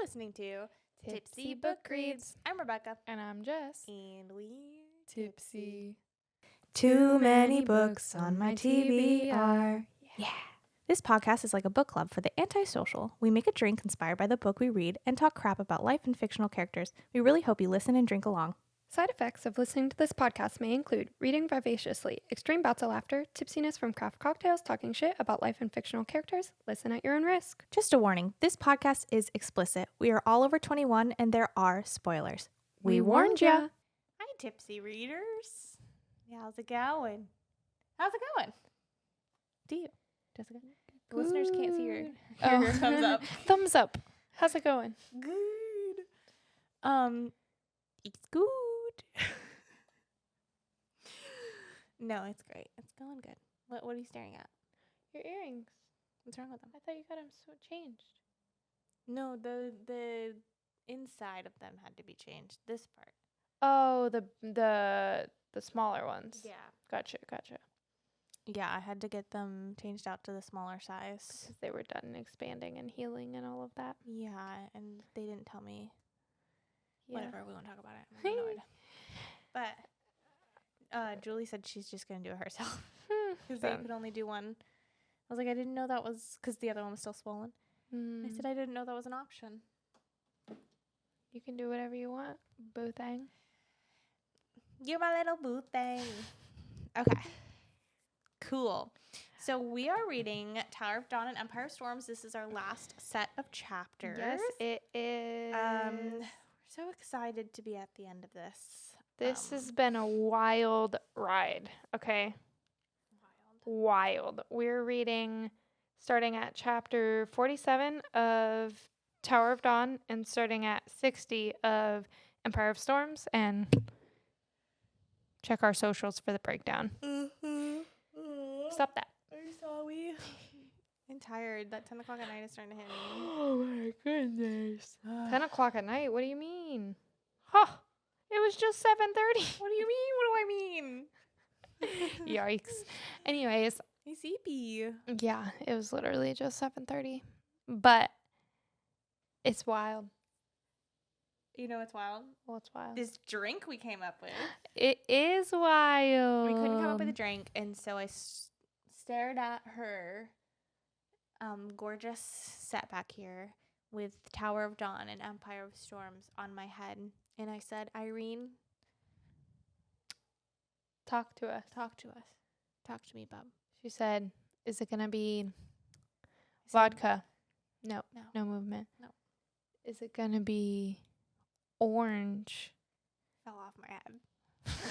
listening to Tipsy Book Reads. I'm Rebecca. And I'm Jess. And we Tipsy. Too many books on my TBR. Yeah. This podcast is like a book club for the antisocial. We make a drink inspired by the book we read and talk crap about life and fictional characters. We really hope you listen and drink along. Side effects of listening to this podcast may include reading vivaciously, extreme bouts of laughter, tipsiness from craft cocktails, talking shit about life and fictional characters. Listen at your own risk. Just a warning, this podcast is explicit. We are all over 21 and there are spoilers. We warned ya. Hi, Tipsy readers. How's it going? How's it going? Do you? Jessica? The listeners can't see your thumbs up. Thumbs up. How's it going? Good. It's good. No, it's great. It's going good. What are you staring at? Your earrings. What's wrong with them? I thought you got them changed. No, the inside of them had to be changed. This part. Oh, the smaller ones. Yeah. Gotcha. Yeah, I had to get them changed out to the smaller size. Because they were done expanding and healing and all of that. Yeah, and they didn't tell me. Yeah. Whatever, we won't talk about it. I'm annoyed. But Julie said she's just going to do it herself. Because they could only do one. I was like, I didn't know that was because the other one was still swollen. I said, I didn't know that was an option. You can do whatever you want, boo thing. You're my little boo thing. Okay. Cool. So we are reading Tower of Dawn and Empire of Storms. This is our last set of chapters. Yes, it is. We're so excited to be at the end of this. This has been a wild ride, okay? Wild. We're reading starting at chapter 47 of Tower of Dawn and starting at 60 of Empire of Storms, and check our socials for the breakdown. Stop that. I'm sorry. I'm tired. That 10 o'clock at night is starting to hit me. Oh my goodness. 10 o'clock at night? What do you mean? Huh. It was just 7:30. What do you mean? What do I mean? Yikes. Anyways. Hey, CP. Yeah, it was literally just 7:30. But it's wild. You know what's wild? What's wild? This drink we came up with. It is wild. We couldn't come up with a drink, and so I stared at her gorgeous set back here with Tower of Dawn and Empire of Storms on my head. And I said, Irene, talk to us. Talk to us. Talk to me, bub. She said, is it going to be vodka? No movement. No. Is it going to be orange? Fell off my head.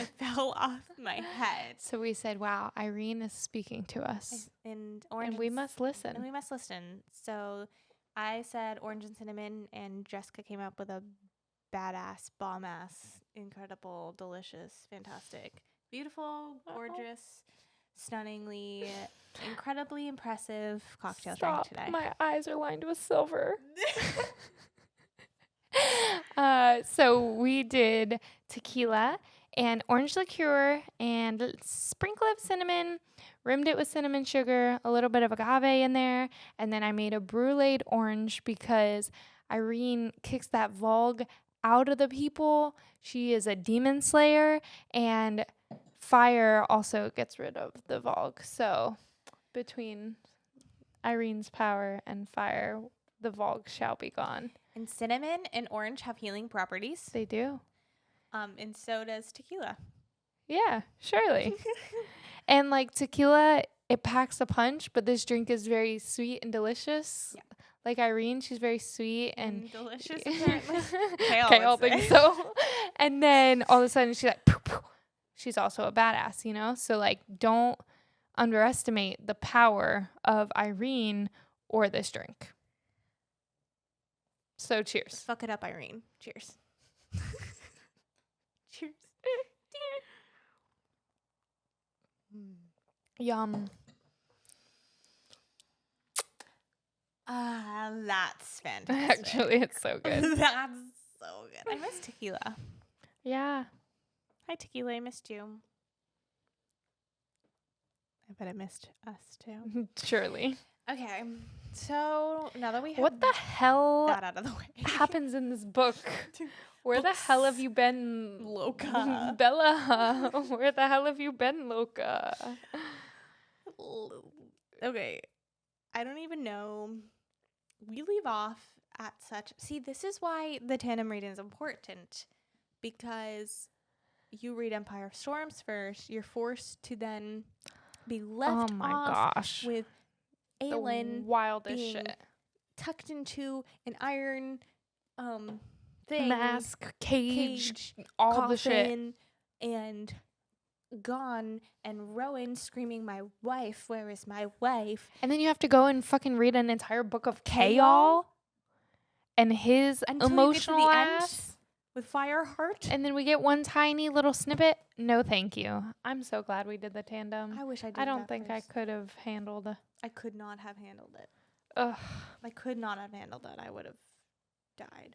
It fell off my head. So we said, wow, Irene is speaking to us. And orange. And we must listen. And we must listen. So I said orange and cinnamon, and Jessica came up with a badass, bomb-ass, incredible, delicious, fantastic, beautiful, gorgeous, stunningly, incredibly impressive cocktail drink today. My eyes are lined with silver. So we did tequila and orange liqueur and a sprinkle of cinnamon, rimmed it with cinnamon sugar, a little bit of agave in there, and then I made a bruleed orange because Irene kicks that Vogue out of the people. She is a demon slayer, and fire also gets rid of the Vogue. So between Irene's power and fire, the Vogue shall be gone. And cinnamon and orange have healing properties. They do. And so does tequila. Yeah, surely. And like tequila, it packs a punch, but this drink is very sweet and delicious. Yeah. Like Irene, she's very sweet and delicious, apparently. Kale thinks so. And then all of a sudden she's like, poof, poof. She's also a badass, you know? So like, don't underestimate the power of Irene or this drink. So cheers. Fuck it up, Irene. Cheers. Cheers. Yum. That's fantastic. Actually, it's so good. That's so good. I miss tequila. Yeah. Hi, tequila. I missed you. I bet I missed us too. Surely. Okay. So now that we have What the hell that out of the way. happens in this book? Where the hell have Books. you been, Loca. Bella? Where the hell have you been, Loca? Okay. I don't even know. We leave off at such. See, this is why the tandem reading is important. Because you read Empire of Storms first. You're forced to then be left Oh my off gosh. with The Aelin wildest being shit. tucked into an iron thing. Mask, cage, Cage, all the shit. coffin, and gone, and Rowan screaming, "My wife, where is my wife?" And then you have to go and fucking read an entire book of Chaol? Chaol and his Until you get to emotional the end ass. with Fireheart. And then we get one tiny little snippet. No, thank you. I'm so glad we did the tandem. I wish I did. I don't that think I first. could have handled. I could not have handled it. Ugh. I could not have handled it. I would have died.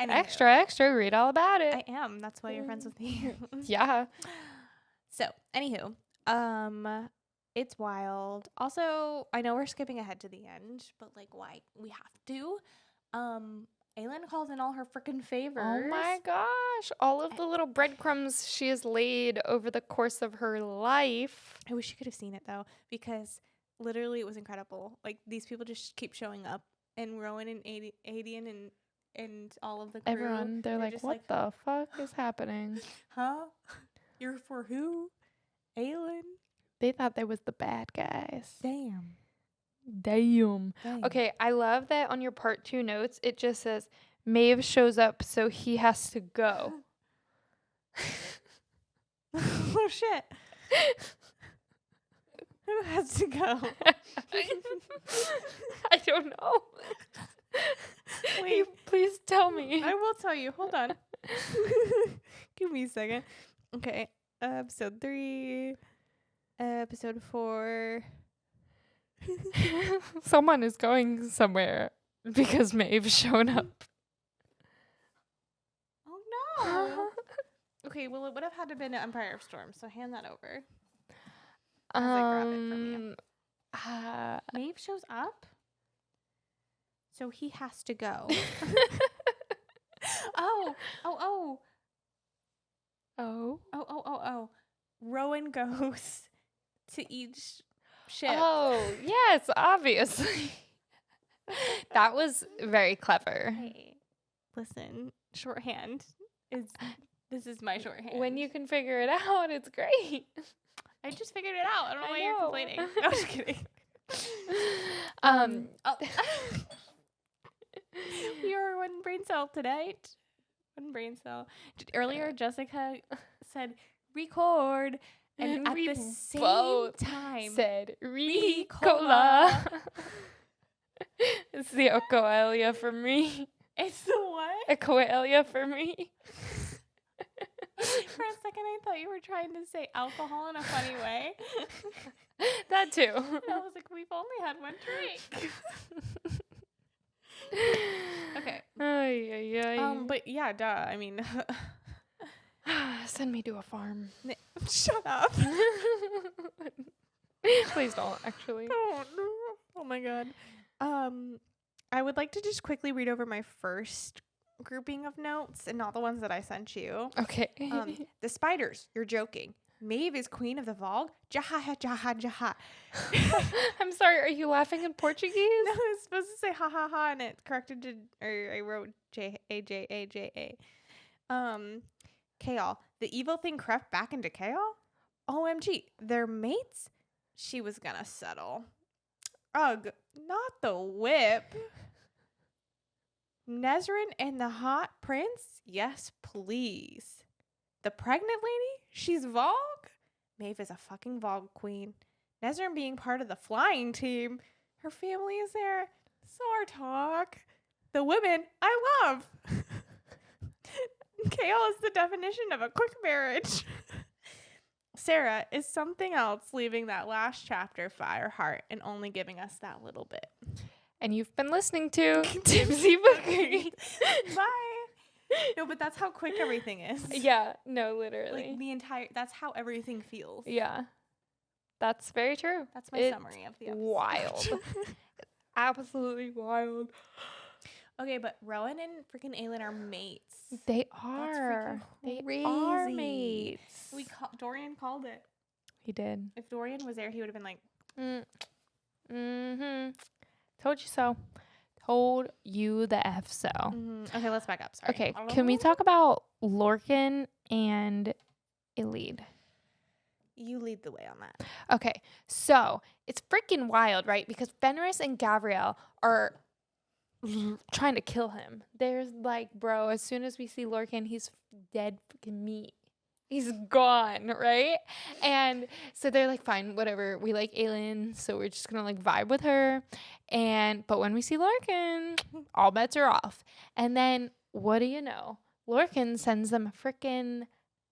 Anywho. Extra, read all about it. I am. That's why you're friends with me. Yeah. So, anywho, it's wild. Also, I know we're skipping ahead to the end, but like, why we have to? Aelin calls in all her freaking favors. Oh my gosh. All of the little breadcrumbs she has laid over the course of her life. I wish you could have seen it though, because literally it was incredible. Like, these people just keep showing up, and Rowan and Adian and all of the crew. Everyone, they're like, just what the fuck is happening? Huh? You're for who? Aelin? They thought they was the bad guys. Damn. Damn. Okay, I love that on your part 2 notes, it just says, Maeve shows up, so he has to go. Oh, shit. Who has to go? I don't know. Wait. Please tell me. I will tell you. Hold on. Give me a second. Okay. Episode 3. Episode 4. Someone is going somewhere because Maeve's shown up. Oh, no. Okay, well, it would have had to been Empire of Storms, so hand that over. As I grab it from you. Maeve shows up, so he has to go. Oh. Rowan goes to each ship. Oh, yes, obviously. That was very clever. Hey, listen, shorthand this is my shorthand. When you can figure it out, it's great. I just figured it out. I don't know I why you're know. complaining. No, I'm just kidding. We are one brain cell tonight. One brain cell. Earlier, Jessica said record, and at we the same both time said Ricola. Ricola. It's the Ocoelia for me. It's the what? Ocoelia for me. For a second, I thought you were trying to say alcohol in a funny way. That too. And I was like, we've only had one drink. Okay. Ay, ay, ay. But yeah, duh. I mean, Send me to a farm. shut up. Please don't, actually. Oh no. Oh my god. I would like to just quickly read over my first grouping of notes and not the ones that I sent you. Okay. The spiders. You're joking. Maeve is queen of the Vogue. Jaha jaha jaha. I'm sorry, are you laughing in Portuguese? No, I was supposed to say ha ha ha, and it corrected to, or I wrote Jajaja. Chaol. The evil thing crept back into Chaol? OMG. They're mates? She was gonna settle. Ugh, not the whip. Nezrin and the hot prince? Yes, please. The pregnant lady? She's Vogue? Maeve is a fucking Vogue queen. Nezrin being part of the flying team. Her family is there. Sartok. The women I love. Chaol is the definition of a quick marriage. Sarah is something else, leaving that last chapter Fireheart and only giving us that little bit. And you've been listening to Tipsy Bookery. Bye. No, but that's how quick everything is. Yeah, no, literally. Like that's how everything feels. Yeah. That's very true. That's my It's summary of the episode. wild. Absolutely wild. Okay, but Rowan and freaking Aelin are mates. They That's are. freaking They are crazy. mates. Dorian called it. He did. If Dorian was there, he would have been like, Mm-hmm. Told you so. Told you the F so. Okay, let's back up. Sorry. Okay, can we talk about Lorcan and Elide? You lead the way on that. Okay, so it's freaking wild, right? Because Fenris and Gabrielle are trying to kill him. There's like, bro, as soon as we see Lorcan, he's dead freaking meat. He's gone, right? And so they're like, fine, whatever. We like Aelin, so we're just gonna like vibe with her. But when we see Lorcan, all bets are off. And then what do you know? Lorcan sends them a freaking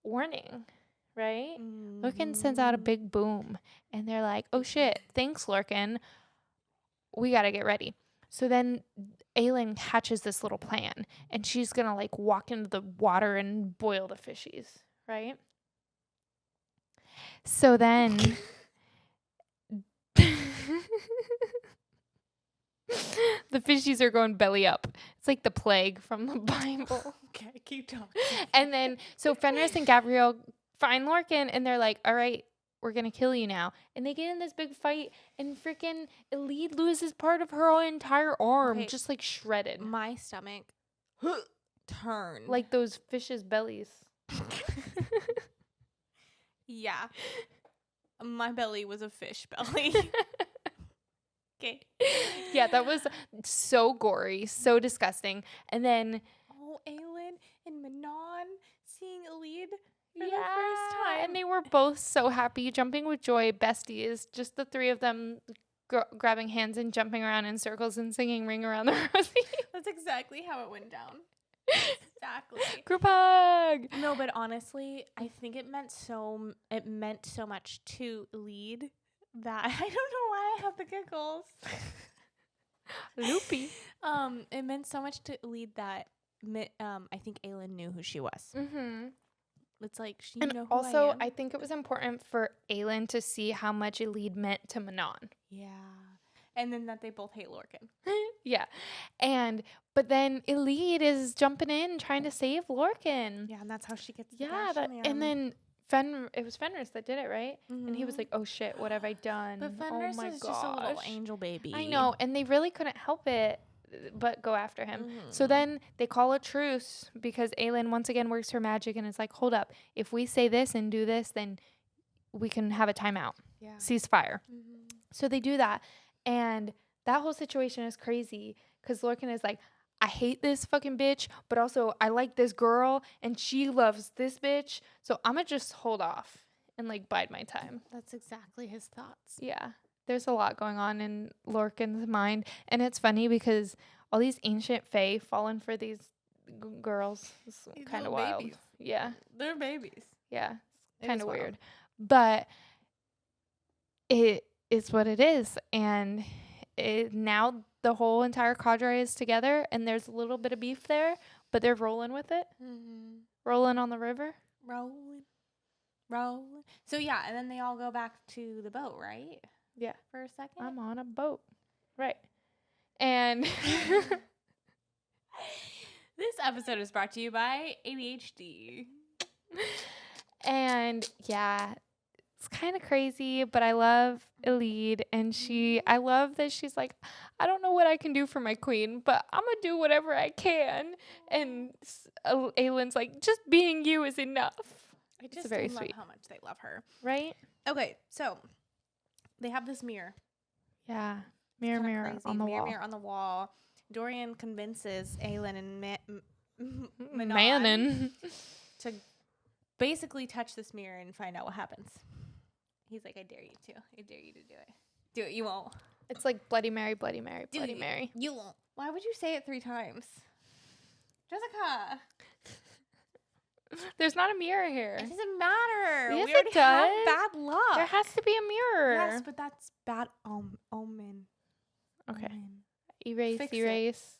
warning, right? Lorcan sends out a big boom, and they're like, oh shit, thanks, Lorcan. We gotta get ready. So then Aelin hatches this little plan, and she's gonna like walk into the water and boil the fishies, right? So then the fishies are going belly up. It's like the plague from the Bible. Okay, keep talking. And then so Fenris and Gabrielle find Lorcan, and they're like, all right, we're going to kill you now. And they get in this big fight, and freaking Elide loses part of her entire arm, Okay. just like shredded. My stomach turned. Like those fishes' bellies. Yeah. My belly was a fish belly. Okay. Yeah, that was so gory, so disgusting. And then Aelin and Manon seeing Elide for the first time. and they were both so happy, jumping with joy, besties, just the three of them grabbing hands and jumping around in circles and singing Ring Around the Rosie. That's exactly how it went down. Exactly. Group hug. No, but honestly, I think it meant so much to Elide that I don't know why I have the giggles. Loopy. It meant so much to Elide that I think Aelin knew who she was. Mm-hmm. It's like she And know who also, I am. I think it was important for Aelin to see how much Elide meant to Manon. Yeah. And then that they both hate Lorcan. Yeah. But then Elide is jumping in trying to save Lorcan. Yeah, and that's how she gets the Yeah, gash on the arm. and then it was Fenris that did it, right? And he was like, "Oh shit, what have I done?" But Fenris oh my is gosh. just a little angel baby. I know, and they really couldn't help it but go after him. So then they call a truce because Aelin once again works her magic and is like, "Hold up, if we say this and do this, then we can have a timeout, ceasefire." So they do that, and that whole situation is crazy because Lorcan is like, I hate this fucking bitch, but also I like this girl and she loves this bitch. So I'm going to just hold off and like bide my time. That's exactly his thoughts. Yeah. There's a lot going on in Lorcan's mind. And it's funny because all these ancient fae fallen for these girls. It's kind of wild. Babies. Yeah. They're babies. Yeah. It Kind is of wild. weird. But it is what it is. And now the whole entire cadre is together, and there's a little bit of beef there, but they're rolling with it. Rolling on the river. Rolling. So yeah, and then they all go back to the boat, right? Yeah. For a second. I'm on a boat. Right. And this episode is brought to you by ADHD. and yeah, it's kind of crazy, but I love Elide, and I love that she's like, I don't know what I can do for my queen, but I'm gonna do whatever I can. And Aelin's like, just being you is enough. I just very love sweet. how much they love her. Right? Okay, so they have this mirror. Yeah. Mirror, Kinda mirror crazy. on the wall. Mirror on the wall. Dorian convinces Aelin and Manon Manon. to basically touch this mirror and find out what happens. He's like, I dare you to. I dare you to do it. Do it. You won't. It's like Bloody Mary, Bloody Mary, Bloody Mary. You won't. Why would you say it 3 times? Jessica. There's not a mirror here. It doesn't matter. Yes, we already it does. have bad luck. There has to be a mirror. Yes, but that's bad omen. Okay. Omen. Erase, Fix it. erase.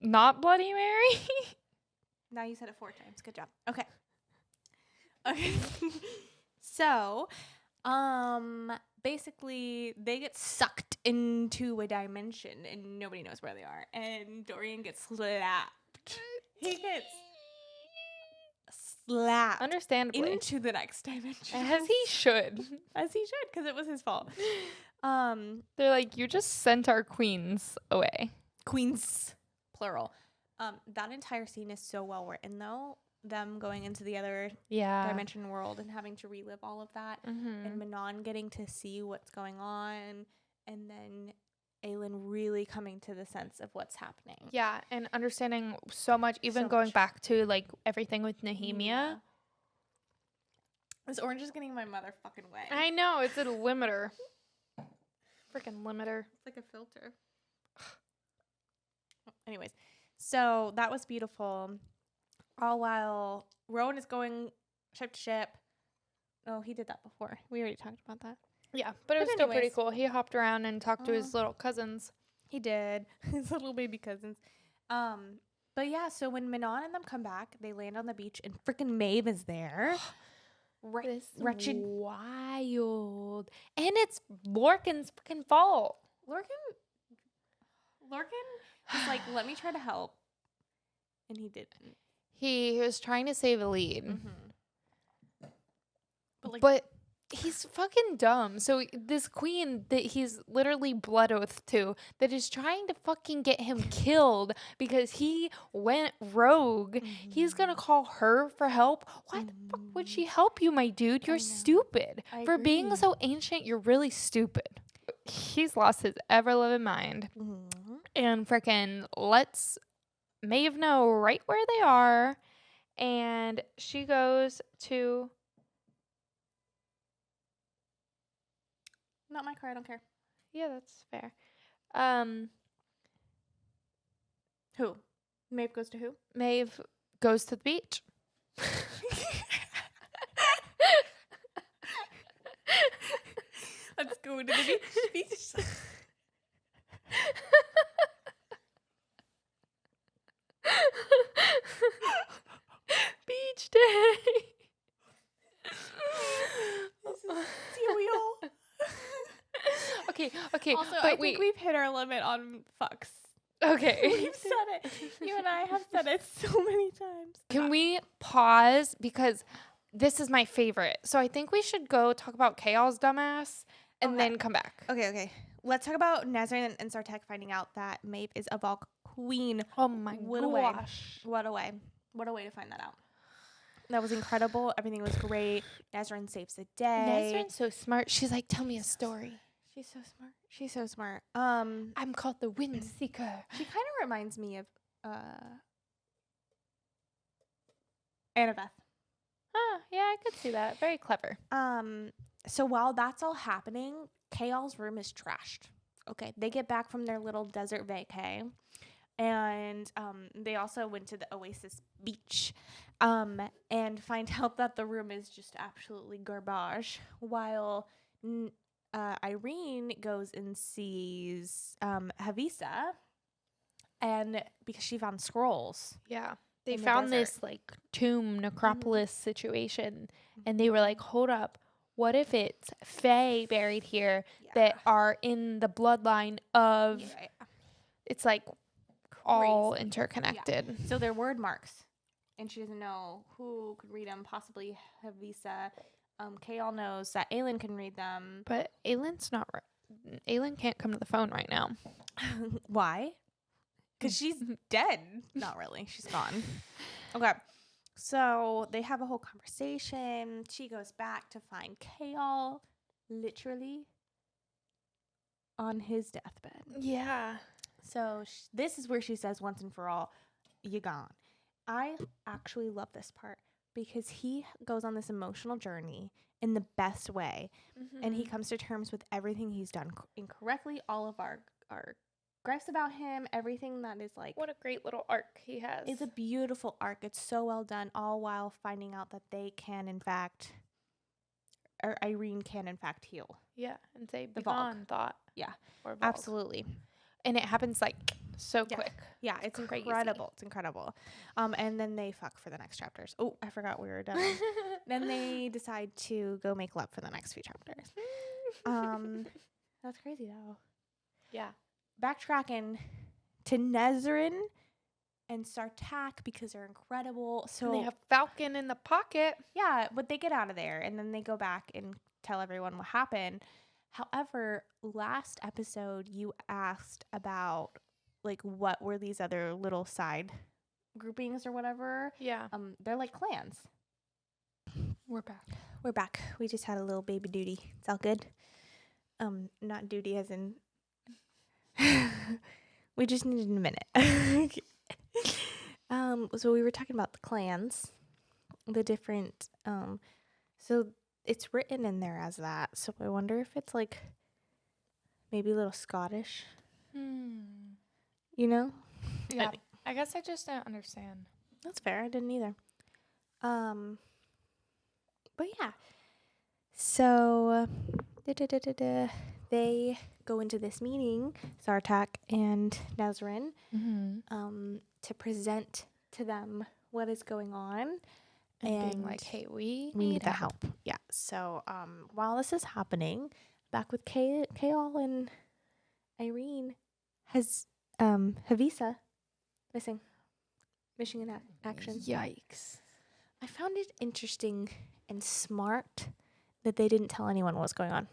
not Bloody Mary. Now you said it 4 times. Good job. Okay. Okay. So, basically, they get sucked into a dimension and nobody knows where they are. And Dorian gets slapped. He gets slapped Understandably. into the next dimension. As he should. As he should, because it was his fault. They're like, you just sent our queens away. Queens, plural. That entire scene is so well written, though. Them going into the other dimension world and having to relive all of that. And Manon getting to see what's going on. And then Aelin really coming to the sense of what's happening. Yeah, and understanding so much, even So going much. back to, like, everything with Nehemia. Yeah. This orange is getting in my motherfucking way. I know, it's a limiter. Freaking limiter. It's like a filter. Anyways, so that was beautiful. All while Rowan is going ship to ship. Oh, he did that before. We already talked about that. Yeah, but it was still pretty anyways. cool. He hopped around and talked to his little cousins. He did. His little baby cousins. But yeah, so when Manon and them come back, they land on the beach and freaking Maeve is there. This Wretched. wild. And it's Lorcan's freaking fault. Lorcan was like, let me try to help. And he didn't. He was trying to save a lead. But he's fucking dumb. So this queen that he's literally blood oath to, that is trying to fucking get him killed because he went rogue, he's gonna call her for help. Why the fuck would she help you, my dude? You're stupid. For being so ancient, you're really stupid. He's lost his ever-loving mind. And freaking lets Maeve know right where they are. And she goes to... Not my car, I don't care. Yeah, that's fair. Who? Maeve goes to who? Maeve goes to the beach. Let's go to the beach. Beach day. Cereal. Okay. Also, but I think we've hit our limit on fucks. Okay. We've said it. You and I have said it so many times. Can we pause? Because this is my favorite. So I think we should go talk about Chaos dumbass and then come back. Okay. Let's talk about Nazarene and Sartek finding out that Maeve is a Valk queen. Oh my gosh. What a way to find that out. That was incredible. Everything was great. Nazarene saves the day. Nazarene's so smart. She's like, tell me a story. She's so smart. I'm called the Wind Seeker. She kind of reminds me of Annabeth. Yeah, I could see that. Very clever. So while that's all happening, Chaol's room is trashed. Okay, they get back from their little desert vacay, and they also went to the Oasis beach, and find out that the room is just absolutely garbage. While Irene goes and sees Havisa, and because she found scrolls. Yeah. They in the found desert. this like tomb necropolis situation, and they were like, hold up, what if it's Fae buried here that are in the bloodline of it's like all interconnected. So they're word marks, and she doesn't know who could read them, possibly Havisa. Chaol knows that Aelin can read them. But Aylin's not Aelin can't come to the phone right now. Why? Because she's dead. Not really. She's gone. Okay. So they have a whole conversation. She goes back to find Chaol, literally on his deathbed. Yeah. So this is where she says, once and for all, you gone. I actually love this part because he goes on this emotional journey in the best way. And he comes to terms with everything he's done incorrectly, all of our gripes about him, everything that is like... What a great little arc he has. It's a beautiful arc. It's so well done, all while finding out that they can, in fact... Or Irene can, in fact, heal. Yeah, and say The Valk. begone thought. Yeah, or Valk. absolutely. and it happens like so Yeah. quick. Yeah, it's crazy. incredible. It's incredible. And then they fuck for the next chapters. Oh, I forgot we were done. Then they decide to go make love for the next few chapters. That's crazy though. Yeah. Backtracking to Nezrin and Sartak because they're incredible. So And they have Falcon in the pocket. yeah, but they get out of there and then they go back and tell everyone what happened. However, last episode you asked about like what were these other little side groupings or whatever. Yeah. They're like clans. We're back. We're back. We just had a little baby duty. It's all good. Not duty as in we just needed a minute. So we were talking about the clans, the different so it's written in there as that. So I wonder if it's like maybe a little Scottish, you know? Yeah. I guess I just don't understand. That's fair. I didn't either. But yeah. So they go into this meeting, Sartak and Nezrin, to present to them what is going on. And being like, hey, we need the help. Yeah. So while this is happening, back with Kaol and Irene, has Havisa missing in action. Yikes. I found it interesting and smart that they didn't tell anyone what was going on.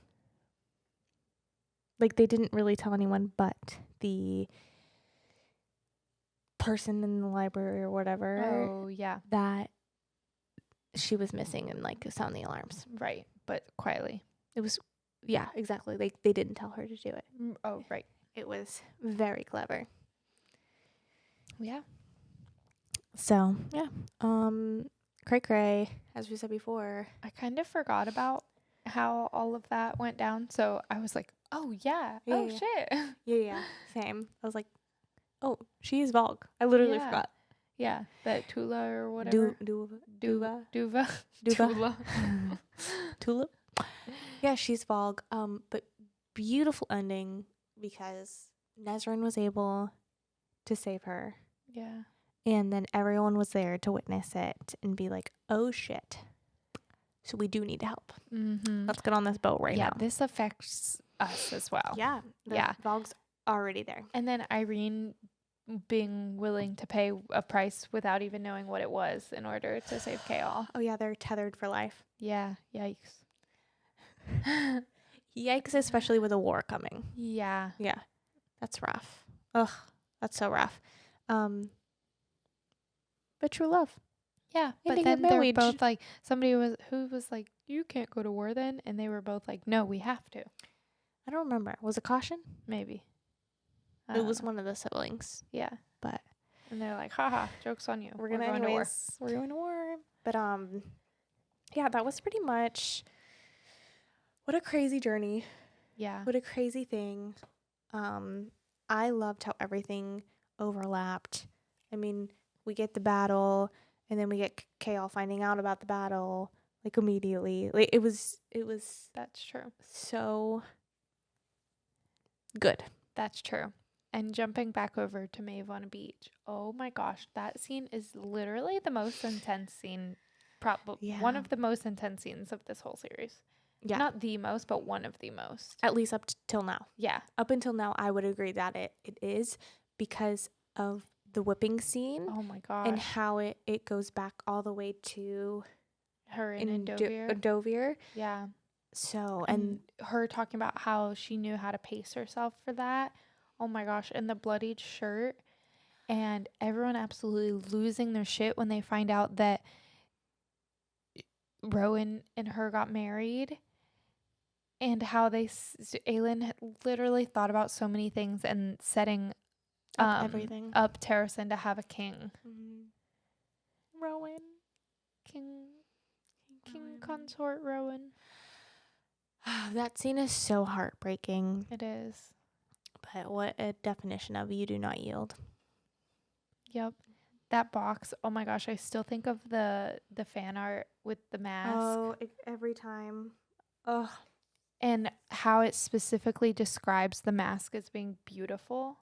Like, they didn't really tell anyone but the person in the library or whatever. Oh, yeah. That she was missing and, like, sound the alarms. Right. But quietly. It was, yeah, exactly. They didn't tell her to do it. Oh, right. It was very clever. Yeah. So, yeah. Cray, as we said before. I kind of forgot about how all of that went down. So I was like, oh, yeah. Oh, Yeah. shit. Yeah. Same. I was like, oh, she is Volg. I literally Yeah. forgot. Yeah. That Tula or whatever. Duva. Tula. Tulip. Yeah, she's Volg. But beautiful ending because Nezrin was able to save her. Yeah. And then everyone was there to witness it and be like, oh, shit. So we do need to help. Mm-hmm. Let's get on this boat right now. Yeah, this affects us as well. Yeah. The Volg's already there. And then Irene being willing to pay a price without even knowing what it was in order to save Kaol. Oh, yeah, they're tethered for life. Yeah, yikes. Yikes, especially with a war coming. Yeah. Yeah, that's rough. Ugh, that's so rough. But true love. Yeah, but then they're both like, who was like, you can't go to war then? And they were both like, no, we have to. I don't remember. Was it Caution? Maybe. It was one of the siblings. Yeah. But. And they're like, haha, joke's on you. We're going to war. We're going to war. But, yeah, that was pretty much, what a crazy journey. Yeah. What a crazy thing. I loved how everything overlapped. I mean, we get the battle, and then we get Kaol finding out about the battle, like, immediately. Like, it was. That's true. So good. That's true. And jumping back over to Maeve on a beach. Oh my gosh, that scene is literally the most intense scene. Probably one of the most intense scenes of this whole series. Yeah. Not the most, but one of the most. At least up till now. Yeah. Up until now, I would agree that it is because of the whipping scene. Oh my gosh. And how it goes back all the way to her in Dovier. Dovier. Yeah. So, and her talking about how she knew how to pace herself for that. Oh my gosh. And the bloodied shirt. And everyone absolutely losing their shit when they find out that Rowan and her got married. And how Aelin literally thought about so many things and setting everything up Terrasen to have a king. Rowan. King consort Rowan. That scene is so heartbreaking. It is. But what a definition of you do not yield. Yep. That box. Oh my gosh. I still think of the fan art with the mask. Oh, every time. Oh. and how it specifically describes the mask as being beautiful,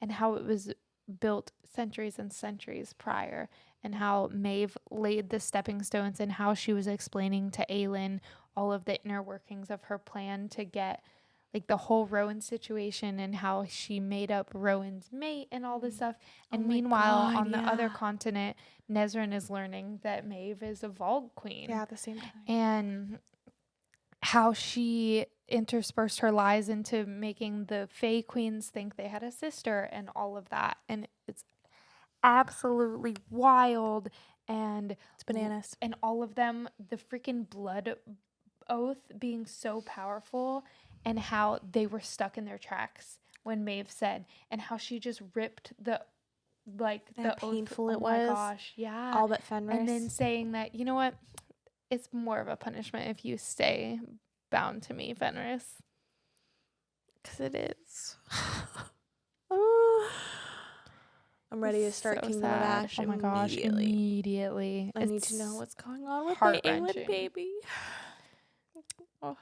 and how it was built centuries and centuries prior, and how Maeve laid the stepping stones, and how she was explaining to Aelin all of the inner workings of her plan to get like the whole Rowan situation, and how she made up Rowan's mate and all this stuff. And Oh my meanwhile, God, on the other yeah. continent, Nezrin is learning that Maeve is a Vogue queen. Yeah, at the same time. And how she interspersed her lies into making the Fae queens think they had a sister and all of that. And it's absolutely wild. And It's bananas. and all of them, the freaking blood oath being so powerful, and how they were stuck in their tracks when Maeve said, and how she just ripped the How the painful oath. it Oh my was. gosh, yeah. All but Fenris. And then saying that, you know what, it's more of a punishment if you stay bound to me, Fenris. Because it is. Oh. I'm ready to It's start so Kingdom of sad. Ash Oh my gosh, immediately. immediately. I need to know what's going on with my Aelin heart-wrenching. baby. Oh,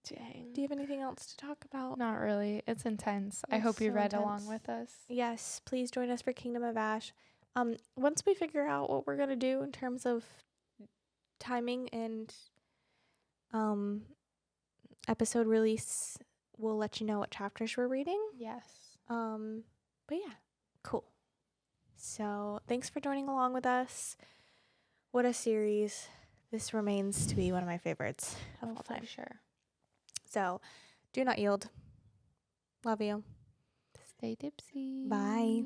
Dang. do you have anything else to talk about? Not really. It's intense. I It's hope you so read along intense. with us. Yes, please join us for Kingdom of Ash. Once we figure out what we're gonna do in terms of timing and episode release, we'll let you know what chapters we're reading. Yes. But yeah, cool. So thanks for joining along with us. What a series. This remains to be one of my favorites of all time. For sure. So do not yield. Love you. Stay tipsy. Bye.